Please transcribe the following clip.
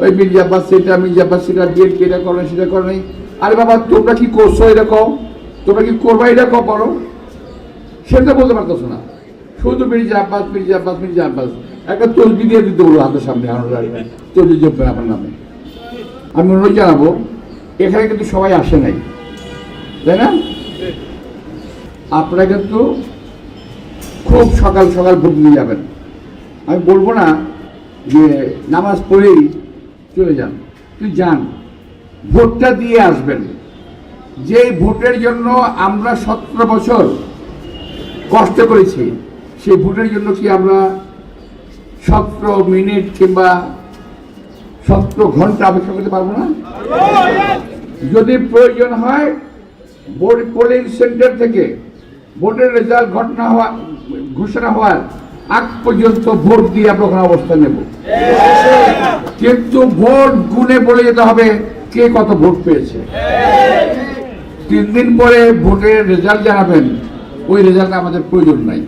ওই মির্জা আব্বাস সেটা বিএনপি এটা করে সেটা করে নাই। আরে বাবা তোমরা কি করছো এরকম, তোমরা কি করবা এরকম বলো, সেটা বলতে পারতেছো না। শুধু মির্জা আব্বাস একটা তসবি দিয়ে দিতে বলো হাতের সামনে, তসবি জপবে আমার নামে। আমি অনুরোধ জানাবো, এখানে কিন্তু সবাই আসে নাই, তাই না? আপনারা কিন্তু খুব সকাল সকাল ভোট নিয়ে যাবেন। আমি বলবো না যে নামাজ পড়েই চলে যান, তুই যান, ভোটটা দিয়ে আসবেন। যে ভোটের জন্য আমরা 17 বছর কষ্ট করেছি, সেই ভোটের জন্য কি আমরা 17 মিনিট কিংবা 17 ঘন্টা অপেক্ষা করতে পারবো না? যদি প্রয়োজন হয় ভোট পোলিং সেন্টার থেকে ভোটের রেজাল্ট ঘোষণা হওয়ার আগ পর্যন্ত ভোট দিয়ে আমরা ওখানে অবস্থান নেব, কিন্তু ভোট গুনে বলে যেতে হবে কে কত ভোট পেয়েছে। 3 দিন পরে ভোটের রেজাল্ট জানাবেন, ওই রেজাল্ট আমাদের প্রয়োজন নাই।